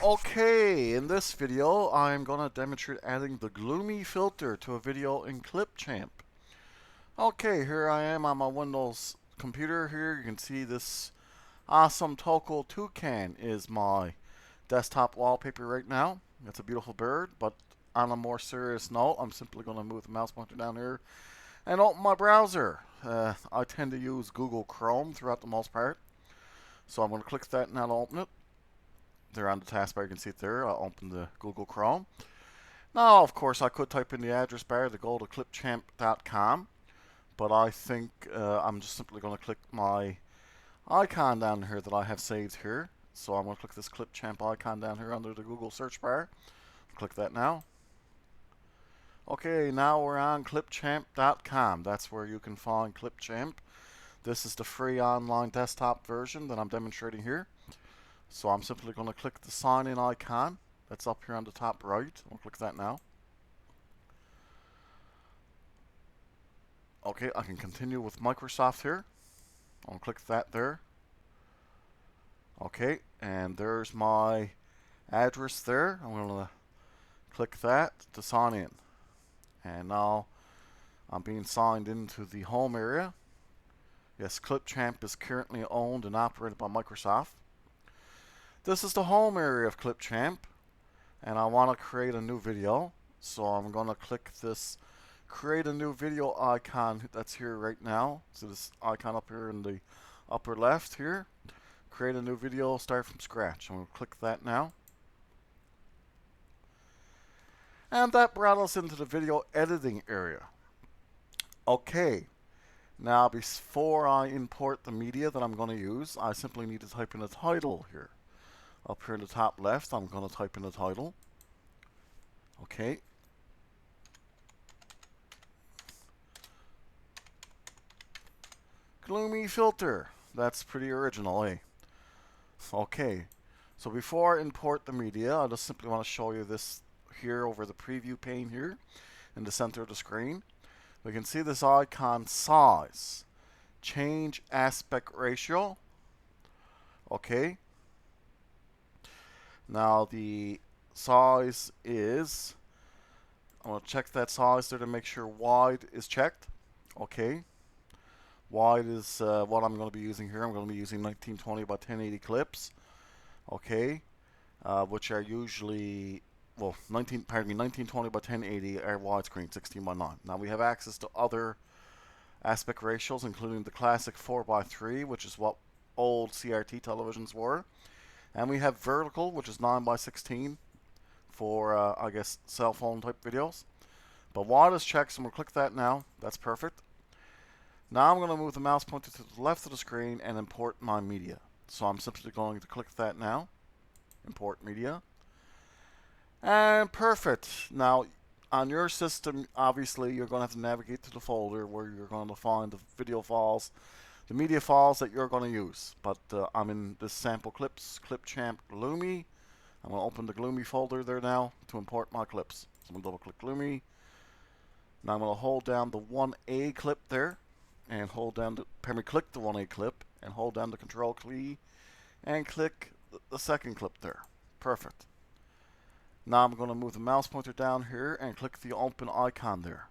Okay, in this video, I'm going to demonstrate adding the Gloomy filter to a video in Clipchamp. Okay, here I am on my Windows computer here. You can see this awesome Toko toucan is my desktop wallpaper right now. It's a beautiful bird, but on a more serious note, I'm simply going to move the mouse pointer down here and open my browser. I tend to use Google Chrome throughout the most part, so I'm going to click that now to open it. There on the taskbar, you can see it there. I'll open the Google Chrome. Now, of course, I could type in the address bar to go to clipchamp.com, but I think I'm just simply going to click my icon down here that I have saved here. So I'm going to click this Clipchamp icon down here under the Google search bar. Click that now. Okay, now we're on clipchamp.com. That's where you can find Clipchamp. This is the free online desktop version that I'm demonstrating here. So I'm simply going to click the sign in icon that's up here on the top right. I'll click that now. Okay, I can continue with Microsoft here. I'll click that there. Okay, and there's my address there. I'm going to click that to sign in. And now I'm being signed into the home area. Yes, Clipchamp is currently owned and operated by Microsoft. This is the home area of Clipchamp, and I want to create a new video. So I'm going to click this create a new video icon that's here right now. So this icon up here in the upper left here. Create a new video, start from scratch. I'm going to click that now. And that brought us into the video editing area. Okay, now before I import the media that I'm going to use, I simply need to type in a title here. Up here in the top left, I'm going to type in the title. Okay. Gloomy filter. That's pretty original, eh? Okay. So before I import the media, I just simply want to show you this here over the preview pane here in the center of the screen. We can see this icon size. Change aspect ratio. Okay. Now the size is, I'm going to check that size there to make sure wide is checked. Okay. Wide is what I'm going to be using here. I'm going to be using 1920 by 1080 clips. Okay. Which are usually, well, 1920 by 1080 are widescreen 16 by 9. Now we have access to other aspect ratios, including the classic 4 by 3, which is what old CRT televisions were. And we have vertical, which is 9 by 16 for, I guess, cell phone type videos. But wide is checked, so I'm going to click that now. That's perfect. Now I'm going to move the mouse pointer to the left of the screen and import my media. So I'm simply going to click that now. Import media. And perfect. Now, on your system, obviously, you're going to have to navigate to the folder where you're going to find the video files, the media files that you're going to use. But I'm in this sample clips, Clipchamp Gloomy. I'm going to open the Gloomy folder there now to import my clips. So I'm going to double click Gloomy. Now I'm going to hold down the 1A clip there and hold down the, click the 1A clip and hold down the control key and click the second clip there. Perfect. Now I'm going to move the mouse pointer down here and click the open icon there.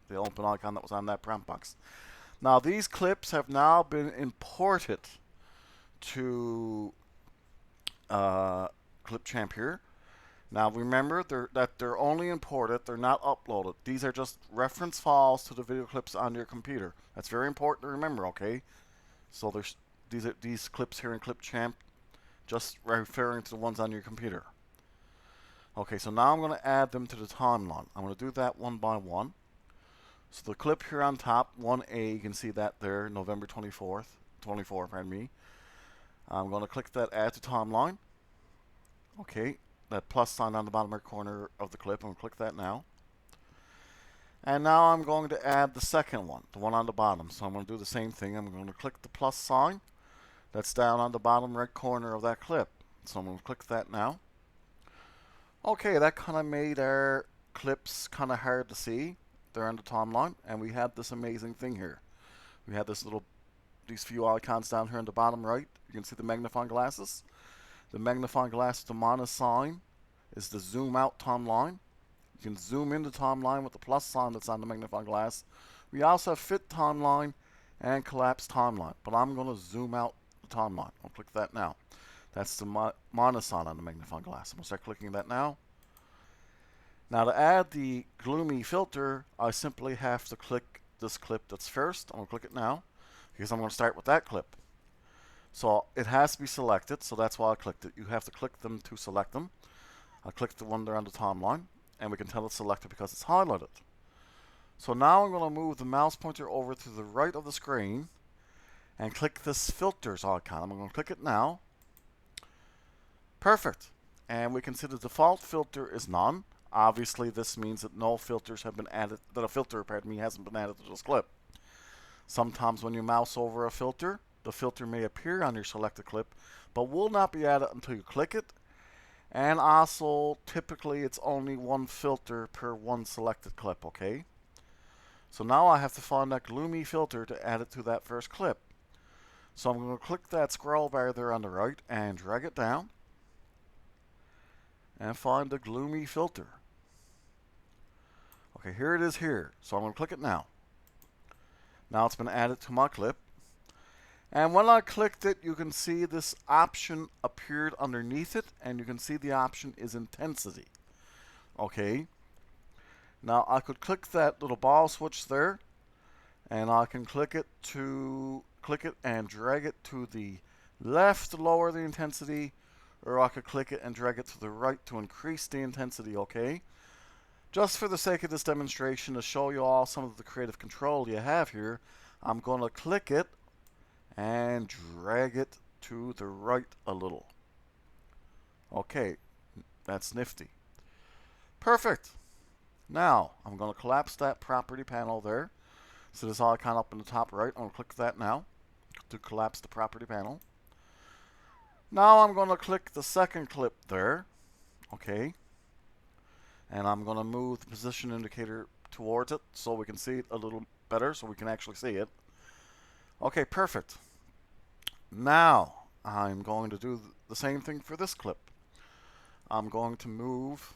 The open icon that was on that prompt box. Now these clips have now been imported to Clipchamp here. Now remember that they're only imported, they're not uploaded. These are just reference files to the video clips on your computer. That's very important to remember, okay? So there's these clips here in Clipchamp, just referring to the ones on your computer. Okay, so now I'm going to add them to the timeline. I'm going to do that one by one. So the clip here on top, 1A, you can see that there, November 24, pardon me. I'm going to click that add to timeline. Okay, that plus sign on the bottom right corner of the clip. I'm going to click that now. And now I'm going to add the second one, the one on the bottom. So I'm going to do the same thing. I'm going to click the plus sign that's down on the bottom right corner of that clip. So I'm going to click that now. Okay, that kind of made our clips kind of hard to see there on the timeline, and we had this amazing thing here. We had these few icons down here on the bottom right. You can see the magnifying glasses. The magnifying glass with the minus sign is the zoom out timeline. You can zoom in the timeline with the plus sign that's on the magnifying glass. We also have fit timeline and collapse timeline, but I'm going to zoom out the timeline. I'll click that now. That's the minus sign on the magnifying glass. I'm going to start clicking that now. Now to add the Gloomy filter, I simply have to click this clip that's first. I'm going to click it now because I'm going to start with that clip. So it has to be selected, so that's why I clicked it. You have to click them to select them. I clicked the one there on the timeline, and we can tell it's selected because it's highlighted. So now I'm going to move the mouse pointer over to the right of the screen and click this filters icon. I'm going to click it now. Perfect. And we can see the default filter is none. Obviously, this means that no filters have been added, that a filter, pardon me, hasn't been added to this clip. Sometimes when you mouse over a filter, the filter may appear on your selected clip, but will not be added until you click it. And also, typically, it's only one filter per one selected clip, okay? So now I have to find that Gloomy filter to add it to that first clip. So I'm going to click that scroll bar there on the right and drag it down and find the Gloomy filter. Okay, here it is here. So I'm going to click it now. Now it's been added to my clip. And when I clicked it, you can see this option appeared underneath it, and you can see the option is intensity. Okay. Now I could click that little ball switch there, and I can click it and drag it to the left to lower the intensity, or I could click it and drag it to the right to increase the intensity, okay? Just for the sake of this demonstration, to show you all some of the creative control you have here, I'm going to click it and drag it to the right a little. Okay, that's nifty. Perfect. Now, I'm going to collapse that property panel there. So this icon up in the top right, I'm going to click that now to collapse the property panel. Now I'm going to click the second clip there. Okay. And I'm going to move the position indicator towards it so we can see it a little better, so we can actually see it. Okay, perfect. Now I'm going to do the same thing for this clip. I'm going to move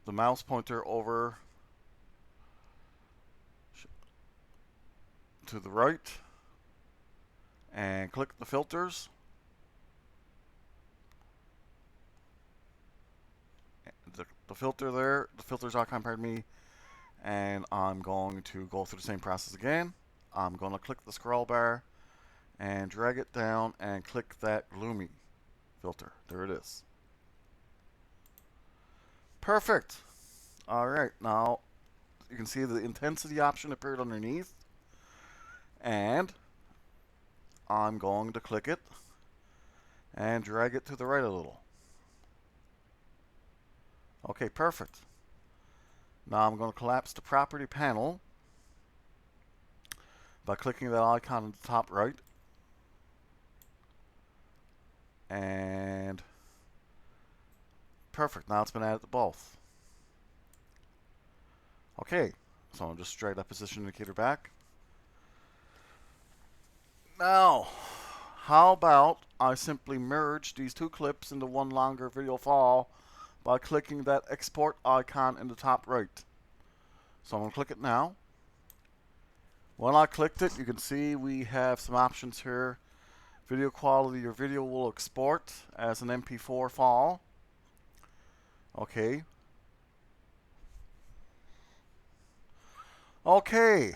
the mouse pointer over to the right and click the filters. The filter there, the filters icon, pardon me, and I'm going to go through the same process again. I'm going to click the scroll bar and drag it down and click that Gloomy filter. There it is. Perfect. Alright, now you can see the intensity option appeared underneath, and I'm going to click it and drag it to the right a little. Okay, perfect. Now I'm going to collapse the property panel by clicking that icon in the top right. And perfect. Now it's been added to both. Okay, so I'll just drag that position indicator back. Now, how about I simply merge these two clips into one longer video file by clicking that export icon in the top right. So I'm going to click it now. When I clicked it, you can see we have some options here. Video quality, your video will export as an MP4 file. Okay. Okay.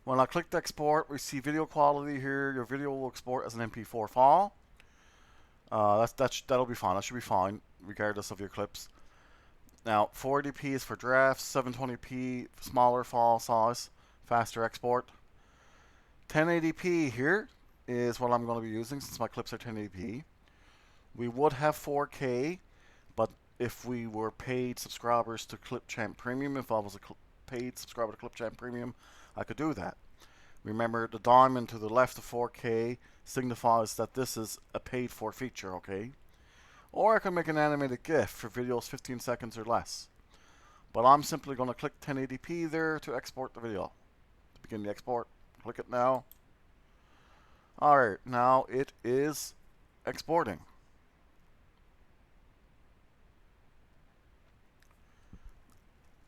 When I clicked export, we see video quality here. Your video will export as an MP4 file. That'll be fine. That should be fine, regardless of your clips. Now, 480p is for drafts, 720p smaller file size, faster export. 1080p here is what I'm going to be using since my clips are 1080p. We would have 4K, but if we were paid subscribers to Clipchamp Premium, if I was a paid subscriber to Clipchamp Premium, I could do that. Remember, the diamond to the left of 4K signifies that this is a paid for feature, okay? Or I can make an animated GIF for videos 15 seconds or less. But I'm simply going to click 1080p there to export the video. To begin the export, click it now. Alright, now it is exporting.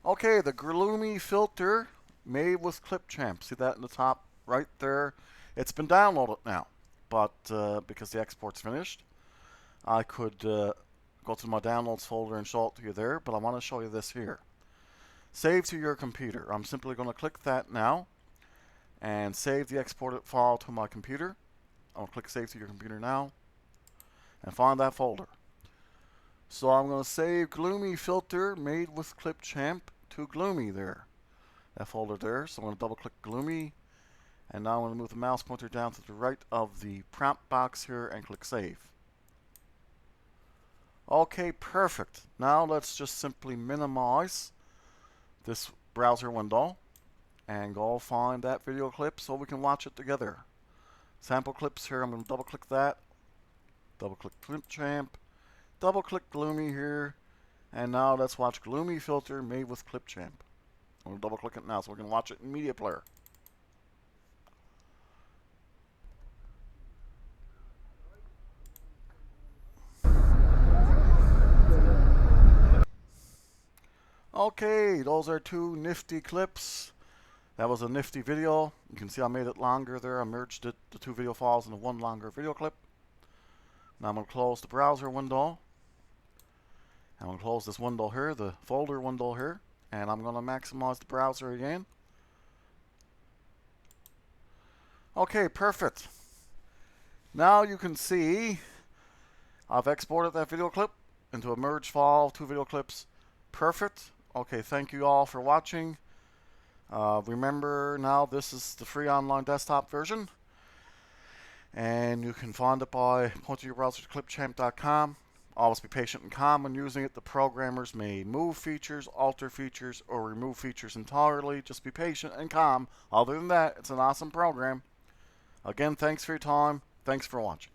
Okay, the Gloomy filter made with Clipchamp. See that in the top right there? It's been downloaded now, but because the export's finished, I could go to my downloads folder and show it to you there, but I want to show you this here. Save to your computer. I'm simply going to click that now and save the exported file to my computer. I'll click Save to your computer now and find that folder. So I'm going to save Gloomy filter made with Clipchamp to Gloomy there. That folder there. So I'm going to double click Gloomy, and now I'm going to move the mouse pointer down to the right of the prompt box here and click Save. Okay, perfect. Now let's just simply minimize this browser window and go find that video clip so we can watch it together. Sample clips here, I'm going to double click that, double click Clipchamp, double click Gloomy here, and now let's watch Gloomy filter made with Clipchamp. I'm going to double click it now so we can watch it in Media Player. Okay, those are two nifty clips. That was a nifty video. You can see I made it longer there. I merged the two video files into one longer video clip. Now I'm going to close the browser window. I'm going to close this window here, the folder window here, and I'm going to maximize the browser again. Okay, perfect. Now you can see I've exported that video clip into a merged file, two video clips. Perfect. Okay, thank you all for watching. Remember now this is the free online desktop version, and you can find it by pointing your browser to clipchamp.com. Always be patient and calm when using it. The programmers may move features, alter features, or remove features entirely. Just be patient and calm. Other than that, it's an awesome program. Again, thanks for your time. Thanks for watching.